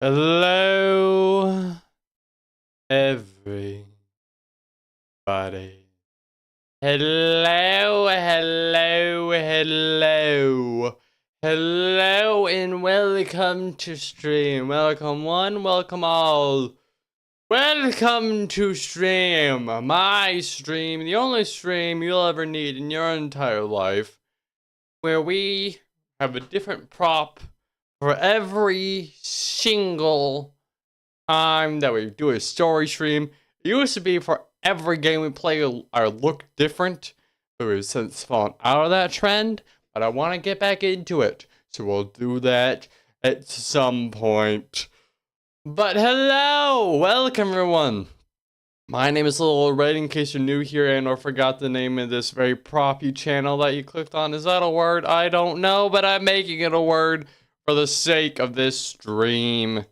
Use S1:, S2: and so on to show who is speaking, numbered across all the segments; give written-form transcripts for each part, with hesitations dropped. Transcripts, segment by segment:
S1: Hello, everybody. Hello, hello, hello. Hello, and welcome to stream. Welcome one, welcome all. Welcome to stream. My stream, the only stream you'll ever need in your entire life, where we have a different prop for every single time that we do a story stream. It used to be for every game we play, our look different, but we've since fallen out of that trend, but I want to get back into it, so we'll do that at some point. But hello, welcome everyone. My name is Little Red, in case you're new here and or forgot the name of this very proppy channel that you clicked on. Is that a word? I don't know, but I'm making it a word for the sake of this stream.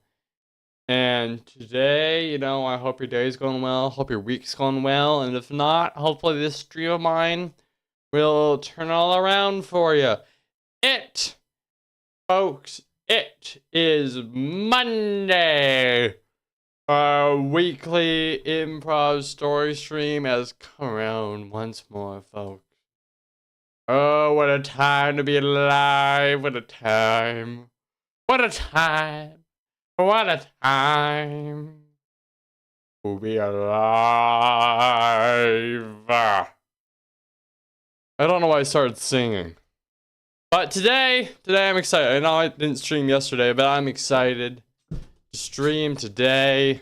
S1: And today, I hope your day's going well, hope your week's going well, and if not, hopefully this stream of mine will turn it all around for you. Folks, it is Monday. Our weekly improv story stream has come around once more, folks. Oh, what a time to be alive. What a time. What a time. What a time to be alive. I don't know why I started singing. But today I'm excited. I know I didn't stream yesterday, but I'm excited to stream today.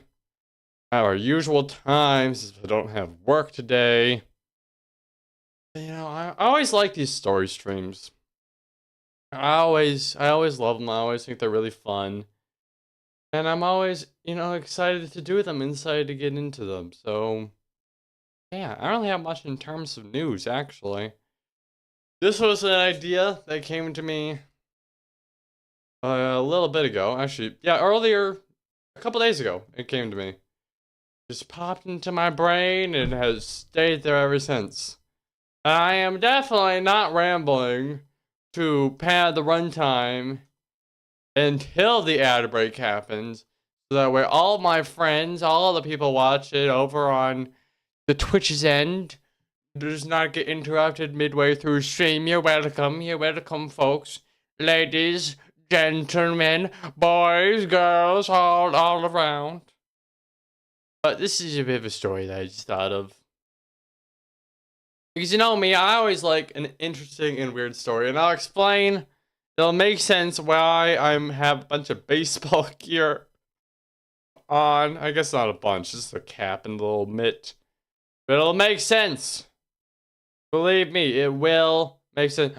S1: at our usual times, since I don't have work today. You know, I always like these story streams. I always love them. I always think they're really fun. And I'm always, excited to do them, excited to get into them. So, yeah, I don't really have much in terms of news, actually. This was an idea that came to me a little bit ago. Actually, yeah, earlier, a couple days ago, it came to me. Just popped into my brain and has stayed there ever since. I am definitely not rambling to pad the runtime until the ad break happens. So that way all my friends, all the people watch it over on the Twitch's end does not get interrupted midway through stream. You're welcome, folks. Ladies, gentlemen, boys, girls, all around. But this is a bit of a story that I just thought of. Because you know me, I always like an interesting and weird story, and I'll explain. It'll make sense why I have a bunch of baseball gear on. I guess not a bunch, just a cap and a little mitt. But it'll make sense. Believe me, it will make sense.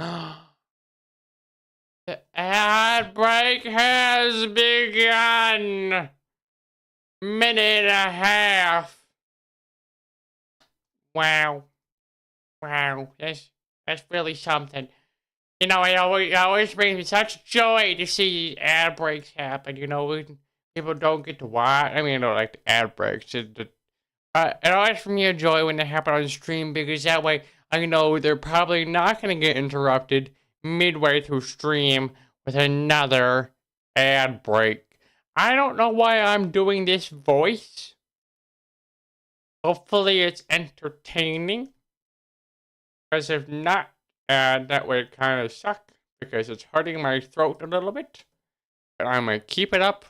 S1: The ad break has begun. Minute and a half. Wow. Wow, that's really something. You know, it always brings me such joy to see ad breaks happen. You know, when people don't get to watch. I mean, I don't like the ad breaks. It always brings me a joy when they happen on stream, because that way I know they're probably not going to get interrupted midway through stream with another ad break. I don't know why I'm doing this voice. Hopefully it's entertaining. Because if not, that would kind of suck, because it's hurting my throat a little bit. But I'm going to keep it up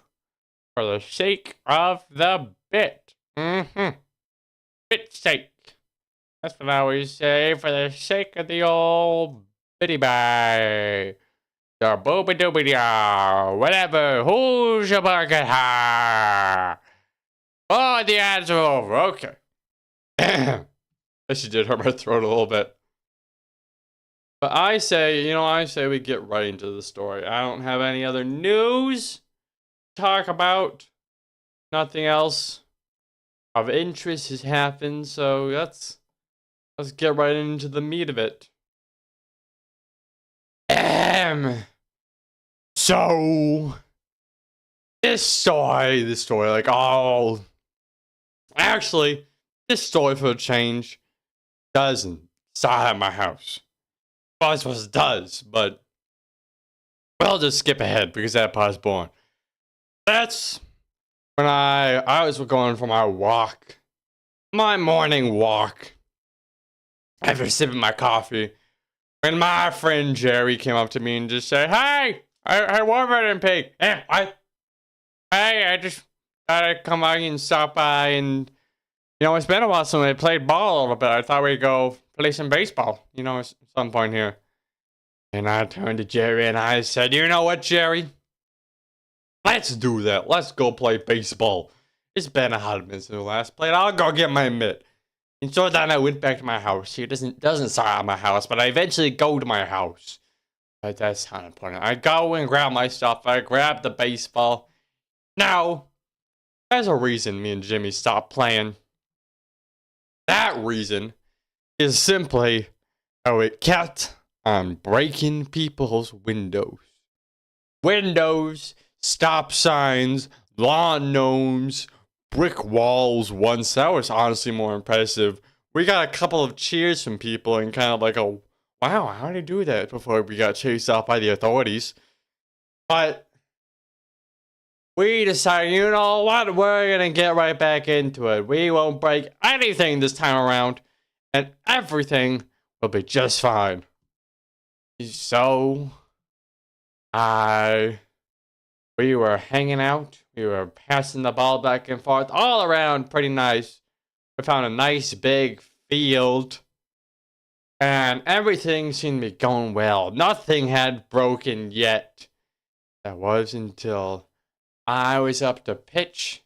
S1: for the sake of the bit. Bit sake. That's what I always say, for the sake of the old bitty bye. The booby dooby da. Whatever. Who's your bucket ha? Oh, the ads are over. Okay. She did hurt my throat a little bit. But I say we get right into the story. I don't have any other news to talk about. Nothing else of interest has happened, so let's get right into the meat of it. So this story, actually, this story for a change doesn't start at my house. Well, I suppose it does, but we'll just skip ahead because that part's boring. That's when I was going for my morning walk, after sipping my coffee, when my friend Jerry came up to me and just said, "Hey, I Wolverine Pig. Hey, I just thought I'd come out and stop by, and it's been a while since we played ball a little bit. I thought we'd go play some baseball, at some point here." And I turned to Jerry and I said, "You know what, Jerry? Let's do that. Let's go play baseball. It's been a hot minute since we last played. I'll go get my mitt." And so then I went back to my house. It doesn't start at my house, but I eventually go to my house. But that's not important. I go and grab my stuff. I grab the baseball. Now, there's a reason me and Jimmy stopped playing. That reason is simply how it kept on breaking people's windows. Windows, stop signs, lawn gnomes, brick walls once. That was honestly more impressive. We got a couple of cheers from people and kind of like a, wow, how did he do that before we got chased off by the authorities? But we decided, you know what, we're going to get right back into it. We won't break anything this time around, and everything will be just fine. So, we were hanging out. We were passing the ball back and forth all around, pretty nice. We found a nice big field, and everything seemed to be going well. Nothing had broken yet. That was until I was up to pitch,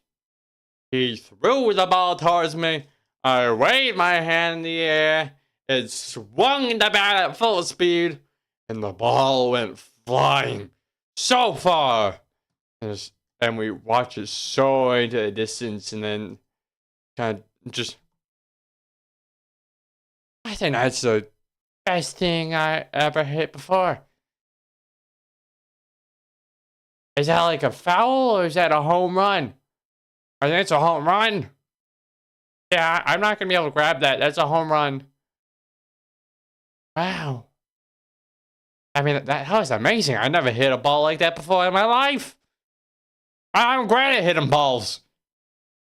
S1: He threw the ball towards me. I waved my hand in the air. It swung the bat at full speed, and the ball went flying so far. And we watched it soar into the distance, and then kind of just. I think that's the best thing I ever hit before. Is that like a foul or is that a home run? I think it's a home run. Yeah, I'm not going to be able to grab that. That's a home run. Wow. I mean, that was amazing. I never hit a ball like that before in my life. I'm great at hitting balls.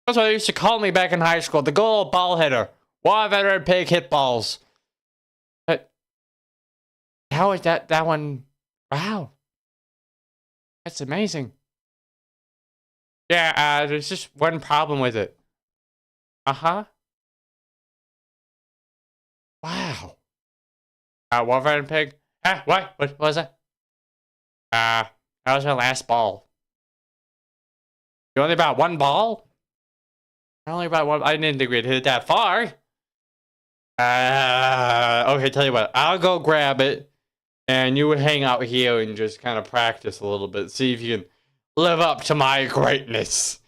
S1: That's what they used to call me back in high school. The good old ball hitter. Why veteran pig hit balls. But how is that one? Wow. That's amazing. Yeah, there's just one problem with it. Uh-huh. Wow. What veteran pig? What? What was that? That was my last ball. You only brought one ball? I only brought one. I didn't think we'd hit it that far. Okay, tell you what. I'll go grab it, and you would hang out here and just kind of practice a little bit. See if you can live up to my greatness.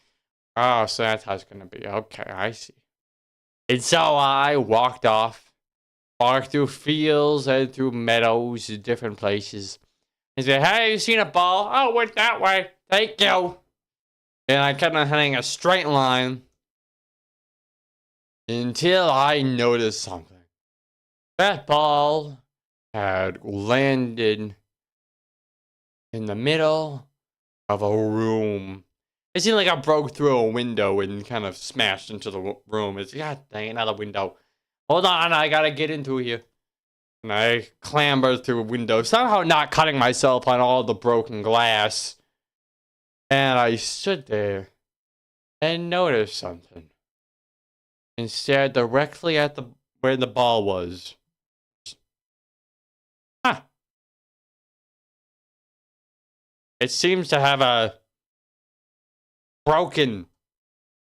S1: Oh, so that's how it's gonna be. Okay, I see. And so I walked off, walked through fields and through meadows and different places. And said, "Hey, you seen a ball? Oh, went that way. Thank you." And I kept on heading a straight line until I noticed something. That ball had landed in the middle of a room. It seemed like I broke through a window and kind of smashed into the room. It's, God dang, another window. Hold on, I gotta get into here. And I clambered through a window, somehow not cutting myself on all the broken glass. And I stood there and noticed something. And stared directly at where the ball was. Huh. It seems to have broken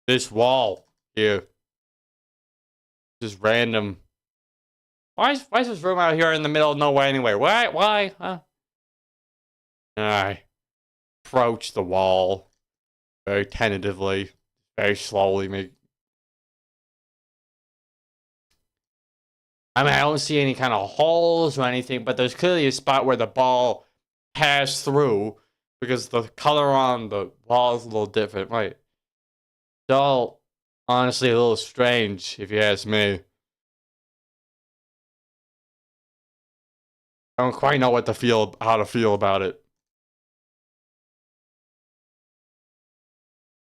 S1: this wall here. Just random. Why is this room out here in the middle of nowhere anyway? Why? Huh? I approached the wall very tentatively, very slowly. I mean, I don't see any kind of holes or anything, but there's clearly a spot where the ball passed through because the color on the wall is a little different. Right. It's all honestly a little strange, if you ask me. I don't quite know how to feel about it.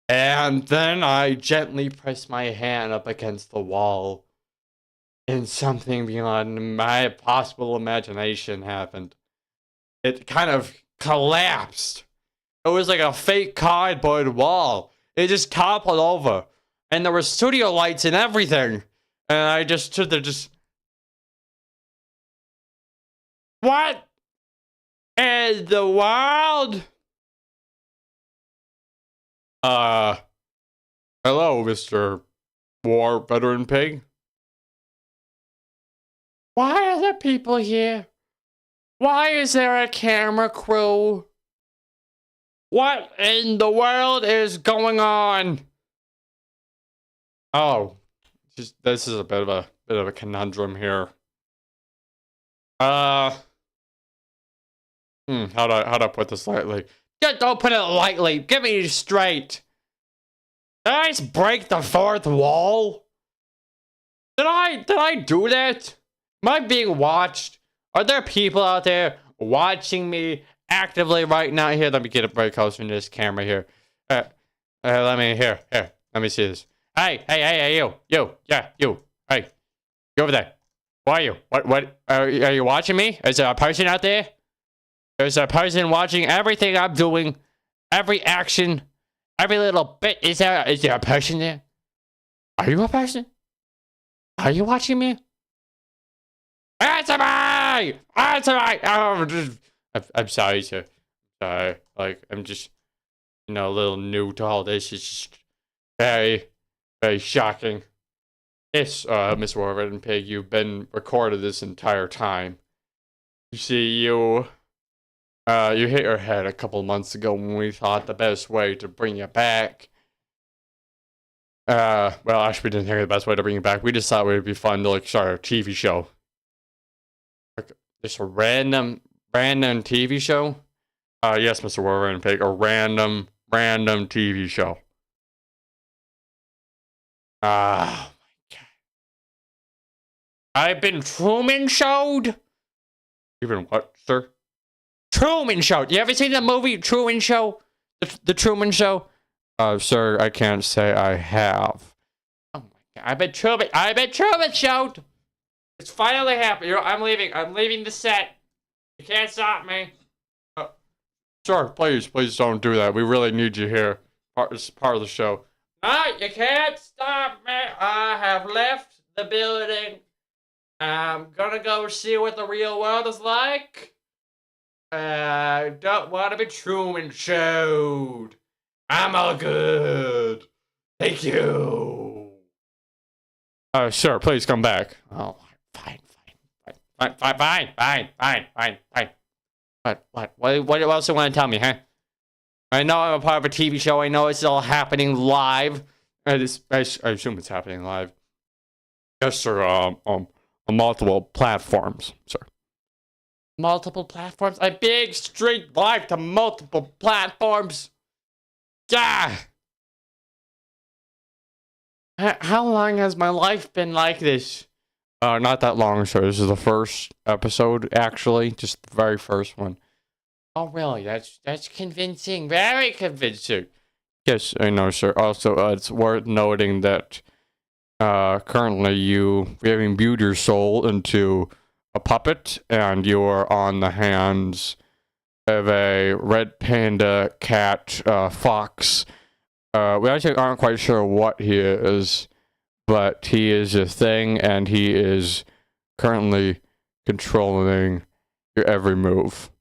S1: And then I gently pressed my hand up against the wall. And something beyond my possible imagination happened. It kind of collapsed. It was like a fake cardboard wall. It just toppled over. And there were studio lights and everything. And I just stood there What in the world? Hello, Mr. War Veteran Pig. Why are there people here? Why is there a camera crew? What in the world is going on? Oh, this is a bit of a conundrum here. How do I put this lightly? Just don't put it lightly. Get me straight. Did I just break the fourth wall? Did I do that? Am I being watched? Are there people out there watching me actively right now? Here, let me get it right closer to this camera here. Let me see this. Hey, you, yeah, you. Hey, you over there. Who are you? What? Are you watching me? Is there a person out there? There's a person watching everything I'm doing, every action, every little bit. Is there a person there? Are you a person? Are you watching me? Answer me! Answer me! I'm sorry, sir. Sorry. Like, I'm just, a little new to all this. It's just, Very, very shocking. Yes, Miss Warren Pig, you've been recorded this entire time. You see, you hit your head a couple months ago when we thought the best way to bring you back. Well, actually, we didn't think of the best way to bring you back. We just thought it would be fun to like start a TV show. Like, just a random TV show. Yes, Mr. Warren Pig, a random TV show. Ah, oh my God. I've been Truman Showed. Even what, sir? Truman Show. You ever seen the movie Truman Show? The Truman Show? Sir, I can't say I have. Oh my God. I've been Truman Showed. It's finally happened. I'm leaving. I'm leaving the set. You can't stop me. Sir, please don't do that. We really need you here. It's part of the show. No, you can't stop me. I have left the building. I'm gonna go see what the real world is like. I don't want to be Truman Showed. I'm all good. Thank you. Sir, please come back. Oh, fine. What else do you want to tell me, huh? I know I'm a part of a TV show. I know it's all happening live. I assume it's happening live. Yes, sir. On multiple platforms, sir. Multiple platforms? A big street live to multiple platforms? Yeah. How long has my life been like this? Not that long, sir. This is the first episode, actually. Just the very first one. Oh, really? That's convincing. Very convincing. Yes, I know, sir. Also, it's worth noting that currently we have imbued your soul into a puppet, and you are on the hands of a red panda cat fox. We actually aren't quite sure what he is, but he is a thing, and he is currently controlling your every move.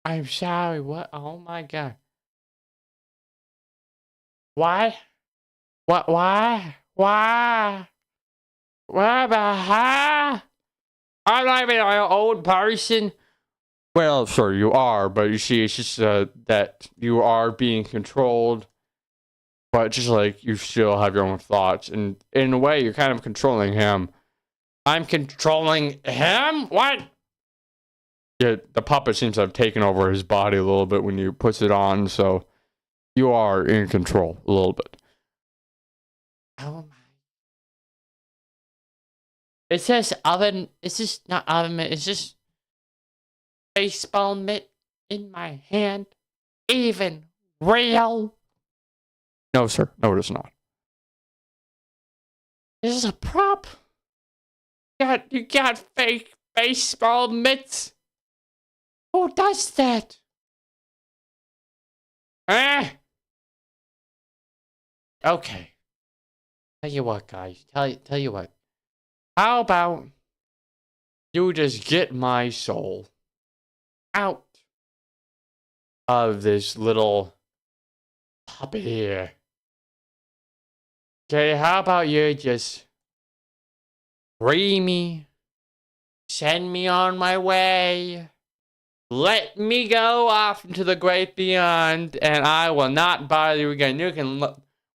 S1: I'm sorry, what? Oh my God. Why? What? Why? Why? What about her? I'm not even an old person. Well, sure, you are, but you see, it's just that you are being controlled, but just like you still have your own thoughts, and in a way, you're kind of controlling him. I'm controlling him? What? Yeah, the puppet seems to have taken over his body a little bit when you puts it on, so you are in control a little bit. Oh my. It says oven. It's just not oven mitt. It's just baseball mitt in my hand. Even real? No, sir. No, it is not. This is a prop. You got fake baseball mitts. Who does that? Okay. Tell you what, guys. Tell you what. How about you just get my soul out of this little puppet here? Okay, how about you just free me, send me on my way, let me go off into the great beyond, and I will not bother you again. You can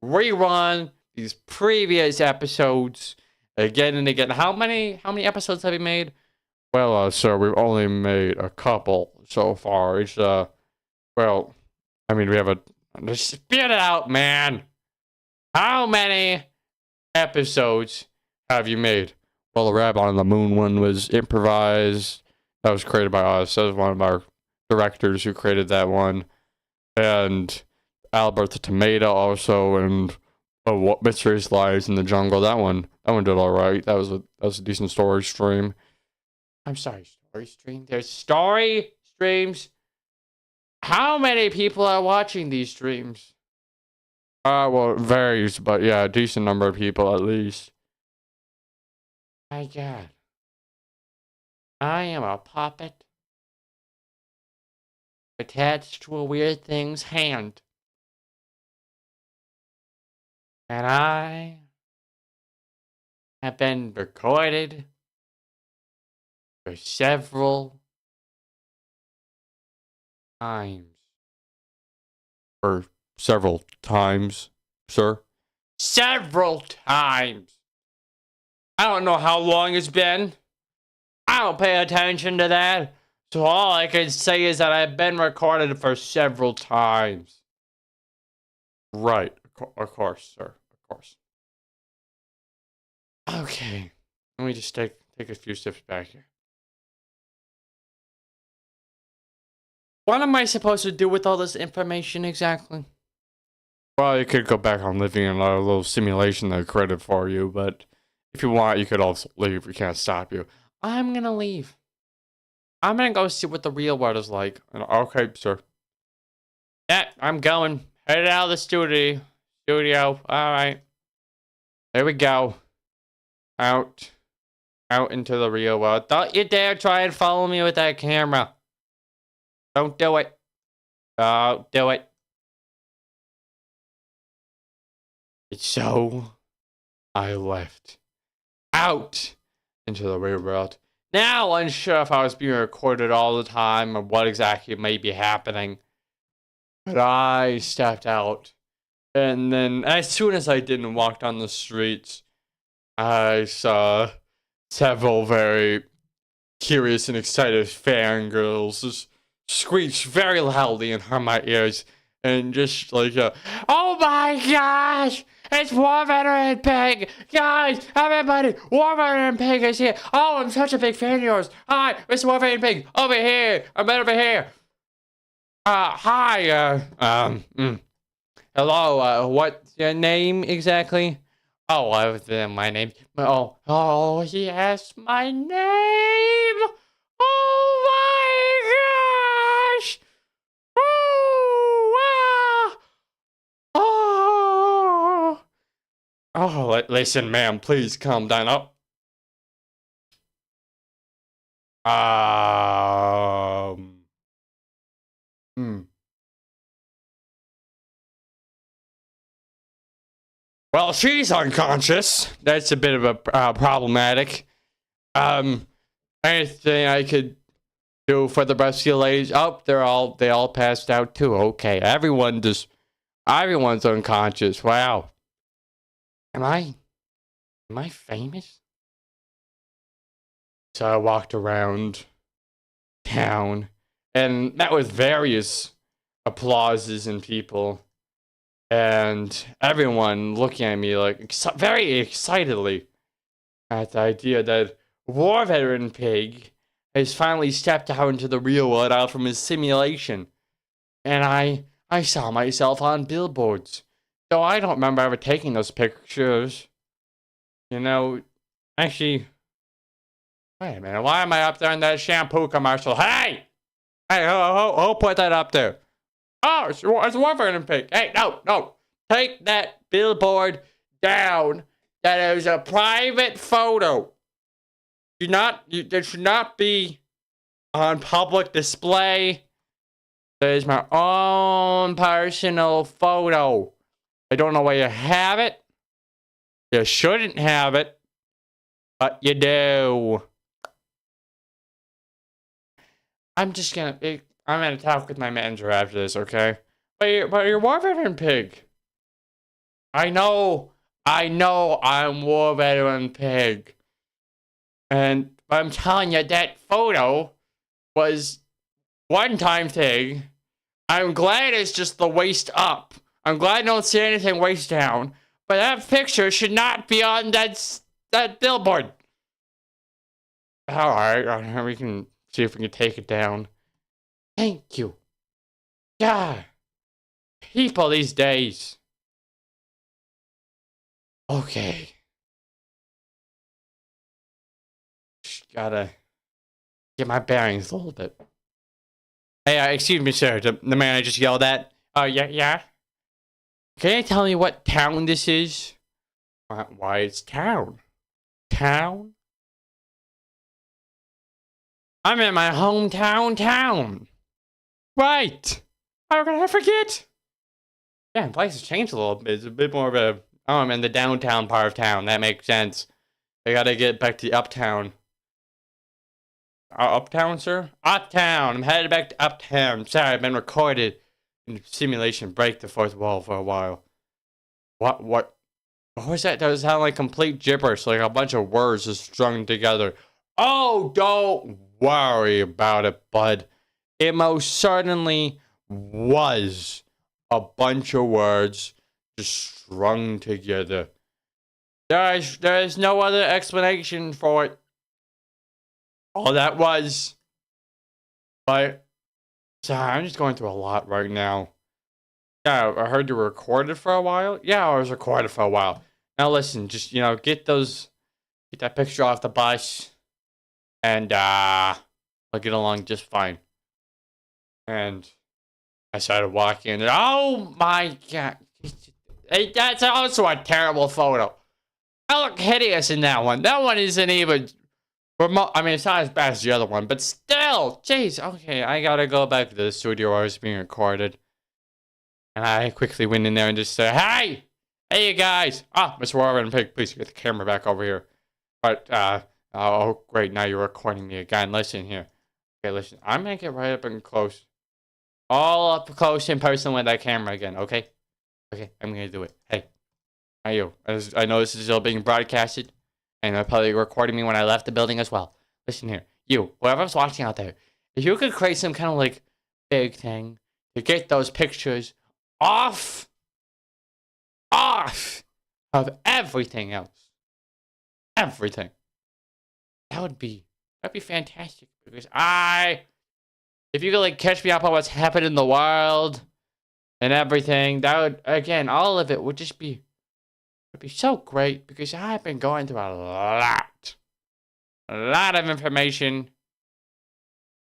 S1: rerun these previous episodes again and again. How many episodes have you made? Well, sir, we've only made a couple so far. It's well, I mean, we have just spit it out, man. How many episodes have you made? Well, the Rabbit on the Moon one was improvised. That was created by us. That was one of our directors who created that one. And Albert the Tomato also, and What Mysterious Lies in the Jungle. That one did all right. That was a decent story stream. I'm sorry, story stream? There's story streams? How many people are watching these streams? Well, it varies, but yeah, a decent number of people at least. My God. I am a puppet. attached to a weird thing's hand. And I have been recorded for several times. For several times, sir. Several times. I don't know how long it's been. I don't pay attention to that. So all I can say is that I've been recorded for several times. Right. Of course, sir. Of course. Okay. Let me just take a few steps back here. What am I supposed to do with all this information exactly? Well, you could go back on living in a little simulation that I created for you, but if you want, you could also leave. We can't stop you. I'm gonna leave. I'm gonna go see what the real world is like. Okay, sir. Yeah, I'm going. Headed out of the studio. Alright. There we go. Out into the real world. Don't you dare try and follow me with that camera. Don't do it. Don't do it. So, I left. Out into the real world. Now, unsure if I was being recorded all the time or what exactly may be happening. But I stepped out. And then, as soon as I did and walked on the streets, I saw several very curious and excited fangirls just screech very loudly in my ears. And just like, oh my gosh! It's War Veteran Pig! Guys, everybody! War Veteran Pig is here! Oh, I'm such a big fan of yours! Hi, Mr. War Veteran Pig! Over here! I'm over here! Hi, hello, what's your name exactly? Oh, my name. Oh, yes, my name! Oh my gosh! Oh, listen, ma'am, please calm down. Hmm. Well, she's unconscious. That's a bit of a problematic. Anything I could do for the rest of you ladies? Oh, they all passed out too. Okay, everyone's unconscious. Wow. Am I famous? So I walked around town and met with various applauses and people. And everyone looking at me like very excitedly at the idea that War Veteran Pig has finally stepped out into the real world out from his simulation. And I saw myself on billboards. Though I don't remember ever taking those pictures. You know, actually, wait a minute, why am I up there in that shampoo commercial? Hey! Hey, who put that up there? Oh, it's War Veteran Pig. Hey, no. Take that billboard down. That is a private photo. That should not be on public display. That is my own personal photo. I don't know why you have it. You shouldn't have it. But you do. I'm gonna talk with my manager after this, okay? But you're War Veteran Pig. I know I'm War Veteran Pig. And I'm telling you, that photo was one-time thing. I'm glad it's just the waist up. I'm glad I don't see anything waist down. But that picture should not be on that billboard. Alright, we can see if we can take it down. Thank you. Yeah. People these days. Okay. Just gotta get my bearings a little bit. Hey, excuse me, sir. The man I just yelled at. Yeah. Can you tell me what town this is? Why it's town? Town? I'm in my hometown town. Right! How could I forget? Yeah, the place has changed a little bit. It's a bit more of a... Oh, I'm in the downtown part of town. That makes sense. I gotta get back to uptown. Uptown, sir? Uptown! I'm headed back to uptown. Sorry, I've been recorded in simulation. Break the fourth wall for a while. What was that? That sound like complete gibberish, like a bunch of words just strung together. Oh, don't worry about it, bud. It most certainly was a bunch of words just strung together. There is no other explanation for it. All that was. But, sorry, I'm just going through a lot right now. Yeah, I heard you were recorded for a while. Yeah, I was recorded for a while. Now listen, just, get that picture off the bus. And, I'll get along just fine. And I started walking, and oh my god. That's also a terrible photo. I look hideous in that one. That one isn't even remote. I mean, it's not as bad as the other one, but still. Jeez, okay, I gotta go back to the studio where I was being recorded. And I quickly went in there and just said, hey! Hey, you guys! Mr. Warren Pig, please get the camera back over here. But, oh, great, now you're recording me again. Listen here. Okay, listen, I'm gonna get right up and close. All up close in person with that camera again, okay? Okay, I'm gonna do it. Hey, how are you? I know this is still being broadcasted, and they're probably recording me when I left the building as well. Listen here, you, whoever's watching out there, if you could create some kind of like big thing to get those pictures off of everything else, everything, that'd be fantastic because if you could like catch me up on what's happened in the world and everything, that would, again, all of it would just be, so great because I've been going through a lot of information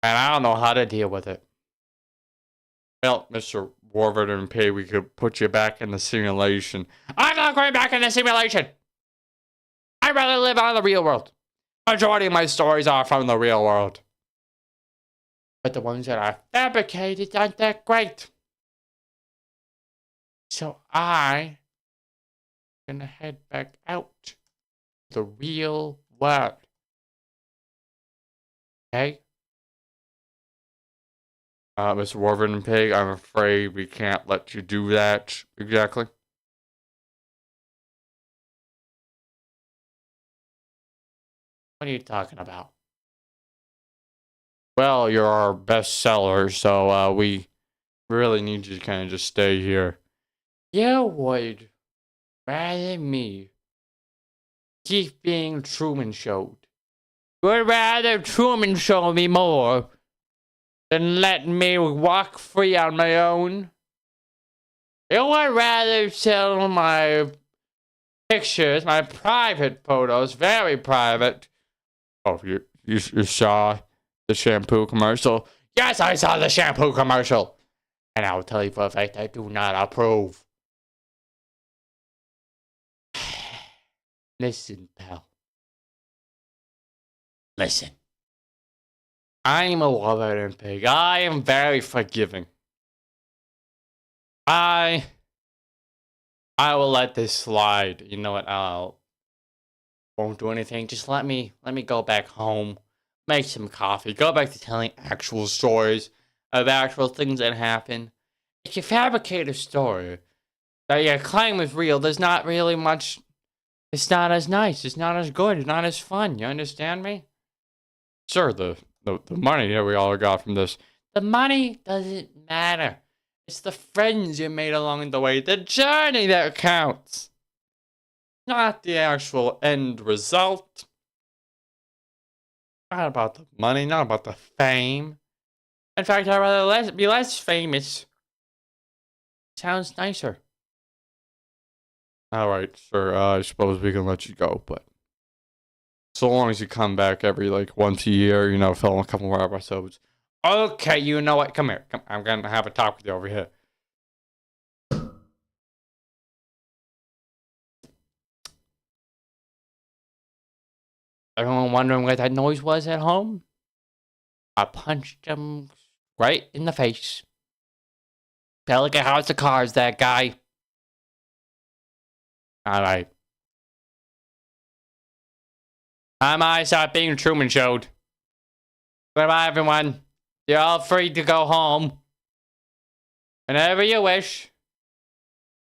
S1: and I don't know how to deal with it. Well, Mr. Warverton P, we could put you back in the simulation. I'm not going back in the simulation. I'd rather live on the real world. Majority of my stories are from the real world. But the ones that are fabricated aren't that great. So I'm gonna head back out to the real world. Okay? Mr. Warverton Pig, I'm afraid we can't let you do that. Exactly. What are you talking about? Well, you're our bestseller, so we really need you to kind of just stay here. You would rather me keep being Truman Showed. You would rather Truman Show me more than let me walk free on my own. You would rather sell my pictures, my private photos, very private. Oh, you saw the shampoo commercial? Yes, I saw the shampoo commercial. And I'll tell you for a fact, I do not approve. Listen, pal. Listen. I'm a Wolverine Pig. I am very forgiving. I will let this slide. You know what? Won't do anything. Just let me go back home, make some coffee, go back to telling actual stories of actual things that happen. If you fabricate a story that you claim is real, there's not really much. It's not as nice. It's not as good. It's not as fun. You understand me? Sure, the money that we all got from this. The money doesn't matter. It's the friends you made along the way, the journey that counts. Not the actual end result. Not about the money, not about the fame. In fact, I'd rather be less famous. Sounds nicer. Alright, sir, I suppose we can let you go, but so long as you come back every, like, once a year, film a couple more episodes. Okay, you know what? Come here. Come, I'm gonna have a talk with you over here. Everyone wondering what that noise was at home? I punched him right in the face. Felt like a house of cards, that guy. Alright. I start being Truman Showed. Goodbye, everyone. You're all free to go home. Whenever you wish.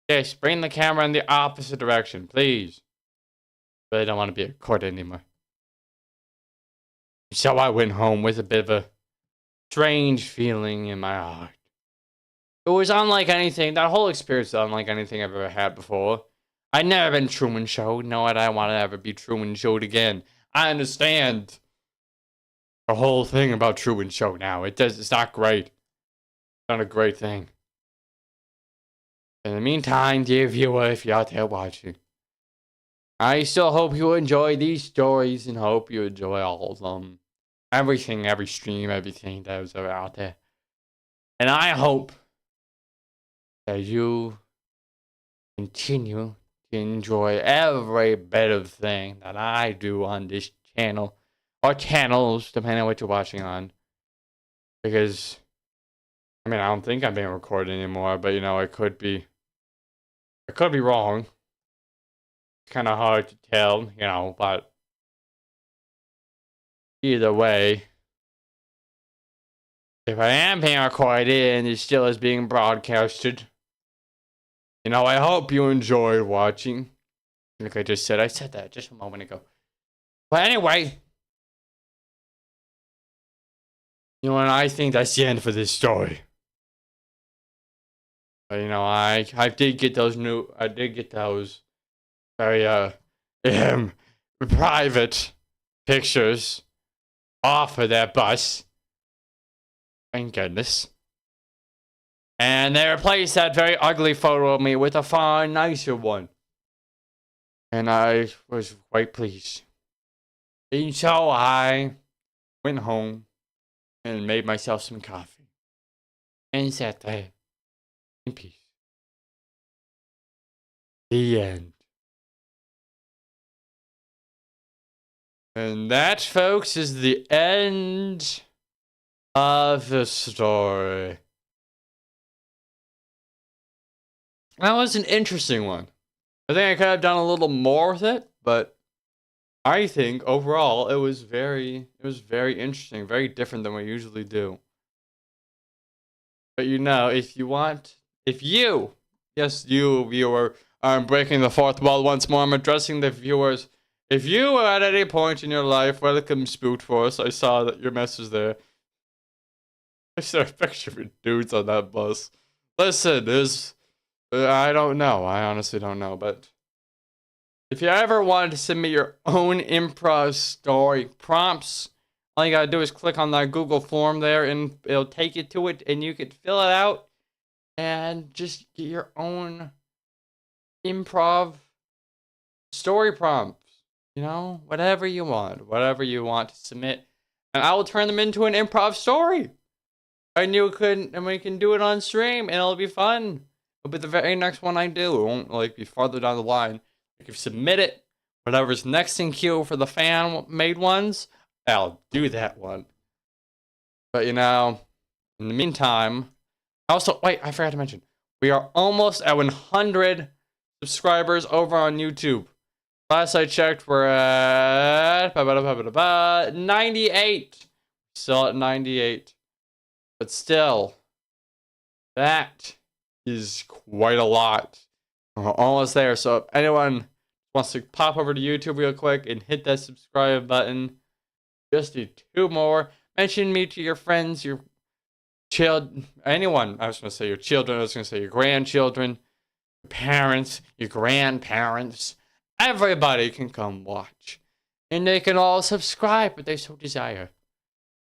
S1: Yes, bring the camera in the opposite direction, please. Really don't want to be recorded anymore. So I went home with a bit of a strange feeling in my heart. It was unlike anything, that whole experience was unlike anything I've ever had before. I'd never been Truman Showed, nor would I want to ever be Truman Showed again. I understand the whole thing about Truman Show now. It's not great. It's not a great thing. In the meantime, dear viewer, if you're out there watching, I still hope you enjoy these stories and hope you enjoy all of them. Everything, every stream, everything that was ever out there. And I hope that you continue to enjoy every bit of thing that I do on this channel. Or channels, depending on what you're watching on. Because, I mean, I don't think I'm being recorded anymore, but, you know, it could be wrong. It's kind of hard to tell, you know, but either way, if I am being recorded and it still is being broadcasted, you know, I hope you enjoyed watching. Like I just said, I said that just a moment ago. But anyway, you know, and I think that's the end for this story. But, you know, I did get those very private pictures off of that bus. Thank goodness. And they replaced that very ugly photo of me with a far nicer one. And I was quite pleased. And so I went home and made myself some coffee. And sat there in peace. The end. And that, folks, is the end of the story. That was an interesting one. I think I could have done a little more with it, but I think overall it was very interesting, very different than we usually do. But you know, if you, yes, you viewer, I'm breaking the fourth wall once more. I'm addressing the viewers. If you are at any point in your life, welcome Spooked Force. I saw that your message there. I saw a picture of dudes on that bus. Listen, I don't know. I honestly don't know. But if you ever wanted to submit your own improv story prompts, all you gotta do is click on that Google form there, and it'll take you to it, and you can fill it out and just get your own improv story prompts. You know, whatever you want to submit, and I will turn them into an improv story. And we can do it on stream, and it'll be fun. It'll be the very next one I do. It won't like be farther down the line. If you submit it, whatever's next in queue for the fan-made ones, I'll do that one. But you know, in the meantime, also wait, I forgot to mention, we are almost at 100 subscribers over on YouTube. Last I checked, we're at 98. Still at 98. But still, that is quite a lot. We're almost there. So if anyone wants to pop over to YouTube real quick and hit that subscribe button, just do 2 more. Mention me to your friends, your anyone. I was going to say your children. I was going to say your grandchildren, your parents, your grandparents. Everybody can come watch. And they can all subscribe if they so desire.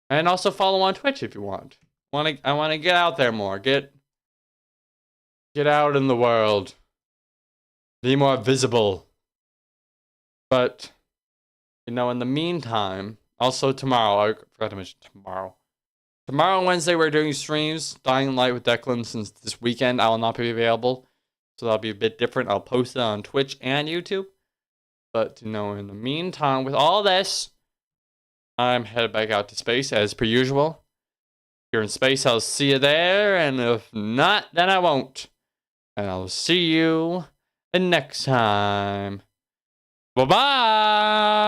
S1: And also follow on Twitch if you want. I want to get out there more. Get out in the world. Be more visible. But, you know, in the meantime, also tomorrow, I forgot to mention tomorrow. Tomorrow, Wednesday, we're doing streams. Dying Light with Declan, since this weekend I will not be available. So that'll be a bit different. I'll post it on Twitch and YouTube. But, you know, in the meantime, with all this, I'm headed back out to space as per usual. you're in space, I'll see you there. And if not, then I won't. And I'll see you next time. Bye-bye.